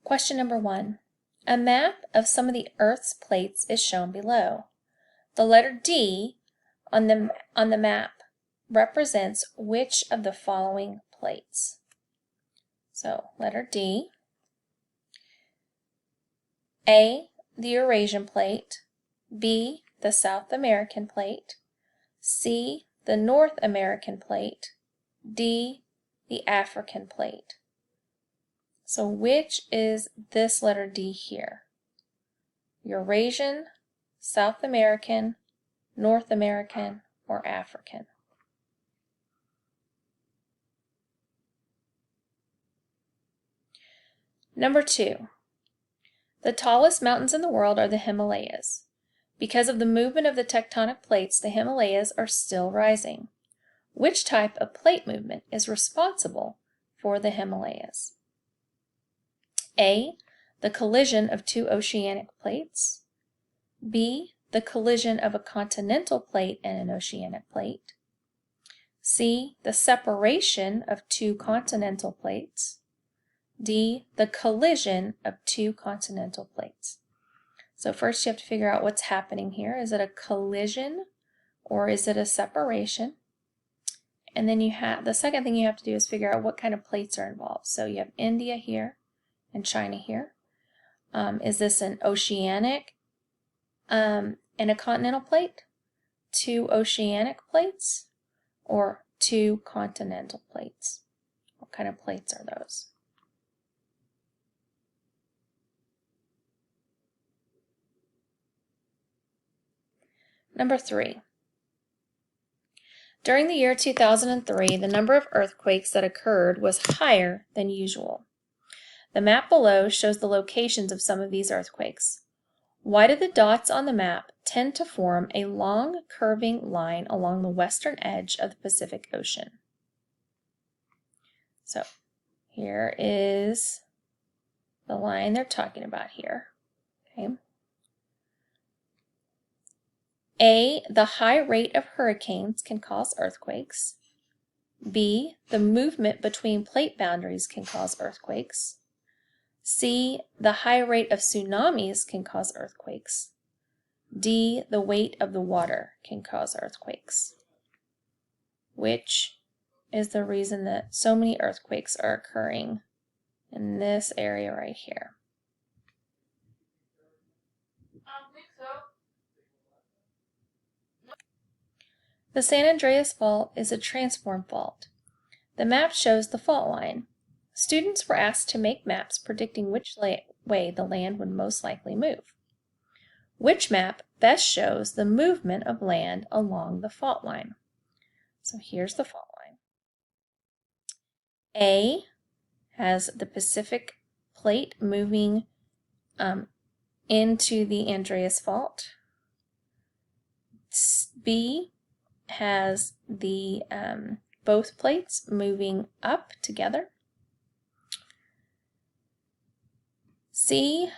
Question number 1. A map of some of the Earth's plates is shown below. The letter D on the map represents which of the following plates? So, letter D. A, the Eurasian plate. B, the South American plate. C, the North American plate. D, the African plate. So which is this letter D here? Eurasian, South American, North American, or African? Number 2. The tallest mountains in the world are the Himalayas. Because of the movement of the tectonic plates, the Himalayas are still rising. Which type of plate movement is responsible for the Himalayas? A, the collision of two oceanic plates. B, the collision of a continental plate and an oceanic plate. C, the separation of two continental plates. D, the collision of two continental plates. So first you have to figure out what's happening here. Is it a collision or is it a separation? And then the second thing you have to do is figure out what kind of plates are involved. So you have India here and China here. Is this an oceanic and a continental plate? Two oceanic plates? Or two continental plates? What kind of plates are those? Number 3. During the year 2003, the number of earthquakes that occurred was higher than usual. The map below shows the locations of some of these earthquakes. Why do the dots on the map tend to form a long curving line along the western edge of the Pacific Ocean? So here is the line they're talking about here. Okay. A, the high rate of hurricanes can cause earthquakes. B, the movement between plate boundaries can cause earthquakes. C, the high rate of tsunamis can cause earthquakes. D, the weight of the water can cause earthquakes. Which is the reason that so many earthquakes are occurring in this area right here? The San Andreas Fault is a transform fault. The map shows the fault line. Students were asked to make maps predicting which way the land would most likely move. Which map best shows the movement of land along the fault line? So here's the fault line. A has the Pacific plate moving into the Andreas Fault. B has the both plates moving up together. C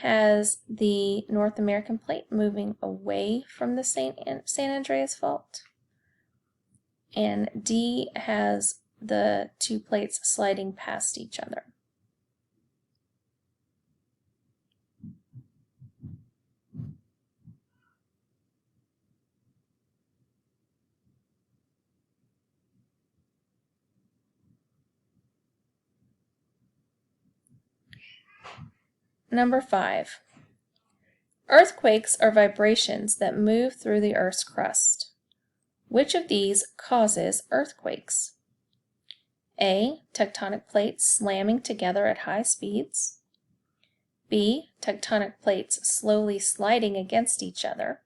has the North American plate moving away from the San Andreas Fault. And D has the two plates sliding past each other. Number 5. Earthquakes are vibrations that move through the Earth's crust. Which of these causes earthquakes? A, tectonic plates slamming together at high speeds. B, tectonic plates slowly sliding against each other.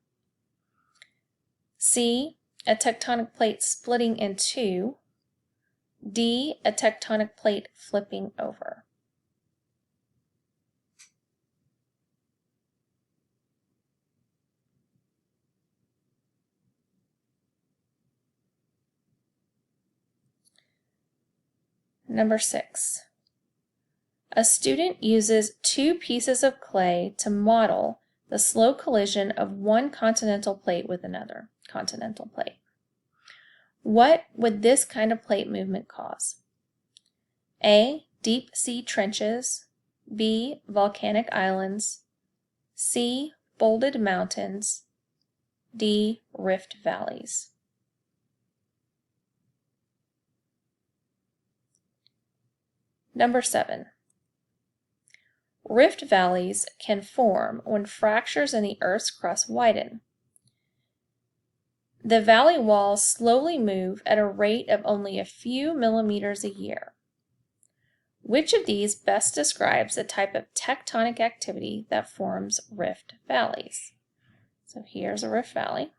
C, a tectonic plate splitting in two. D, a tectonic plate flipping over. Number 6. A student uses two pieces of clay to model the slow collision of one continental plate with another continental plate. What would this kind of plate movement cause? A, deep sea trenches. B, volcanic islands, C, folded mountains, D, rift valleys. Number 7. Rift valleys can form when fractures in the Earth's crust widen. The valley walls slowly move at a rate of only a few millimeters a year. Which of these best describes the type of tectonic activity that forms rift valleys? So here's a rift valley.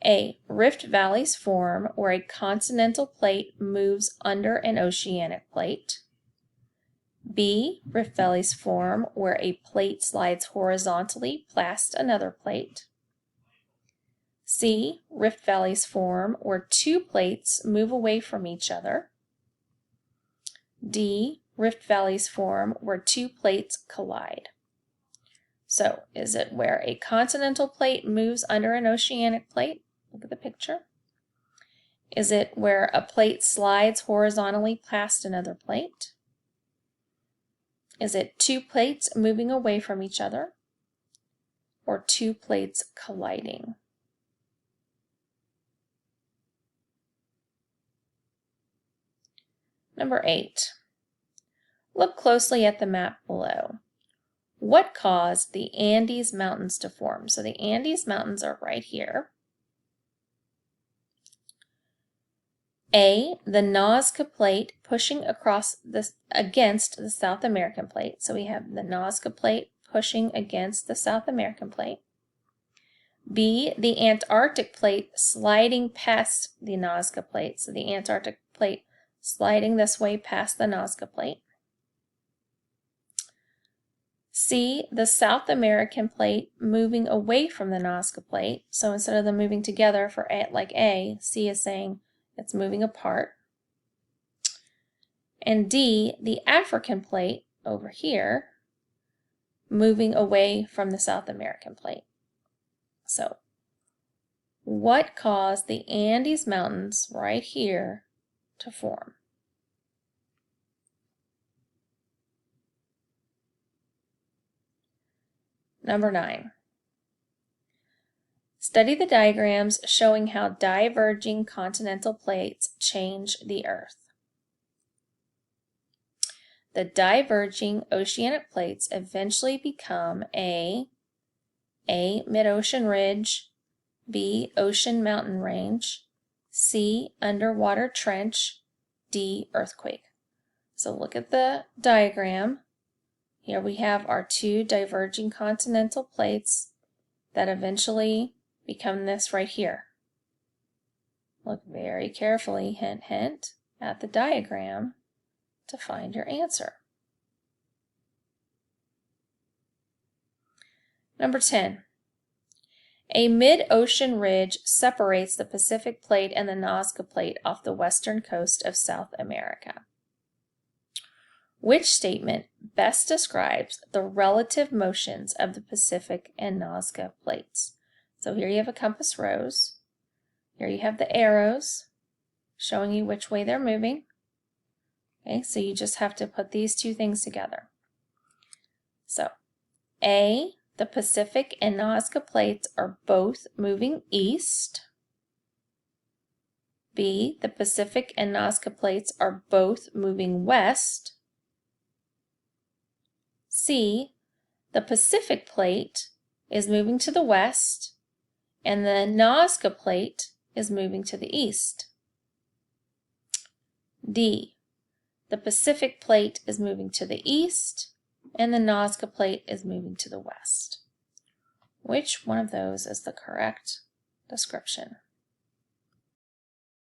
A, rift valleys form where a continental plate moves under an oceanic plate. B, rift valleys form where a plate slides horizontally past another plate. C, rift valleys form where two plates move away from each other. D, rift valleys form where two plates collide. So, is it where a continental plate moves under an oceanic plate? Look at the picture. Is it where a plate slides horizontally past another plate? Is it two plates moving away from each other? Or two plates colliding? Number 8. Look closely at the map below. What caused the Andes Mountains to form? So the Andes Mountains are right here. A, the Nazca Plate pushing against the South American Plate. So we have the Nazca Plate pushing against the South American Plate. B, the Antarctic Plate sliding past the Nazca Plate. So the Antarctic Plate sliding this way past the Nazca Plate. C, the South American Plate moving away from the Nazca Plate. So instead of them moving together for like A, C is saying it's moving apart. And D, the African Plate over here, moving away from the South American Plate. So, what caused the Andes Mountains right here to form? Number 9. Study the diagrams showing how diverging continental plates change the Earth. The diverging oceanic plates eventually become A, mid-ocean ridge, B, ocean mountain range, C, underwater trench, D, earthquake. So look at the diagram. Here we have our two diverging continental plates that eventually become this right here. Look very carefully, hint, hint, at the diagram to find your answer. Number 10. A mid-ocean ridge separates the Pacific Plate and the Nazca Plate off the western coast of South America. Which statement best describes the relative motions of the Pacific and Nazca Plates? So here you have a compass rose. Here you have the arrows showing you which way they're moving. Okay, so you just have to put these two things together. So, A, the Pacific and Nazca Plates are both moving east. B, the Pacific and Nazca Plates are both moving west. C, the Pacific Plate is moving to the west, and the Nazca Plate is moving to the east. D, the Pacific Plate is moving to the east, and the Nazca Plate is moving to the west. Which one of those is the correct description?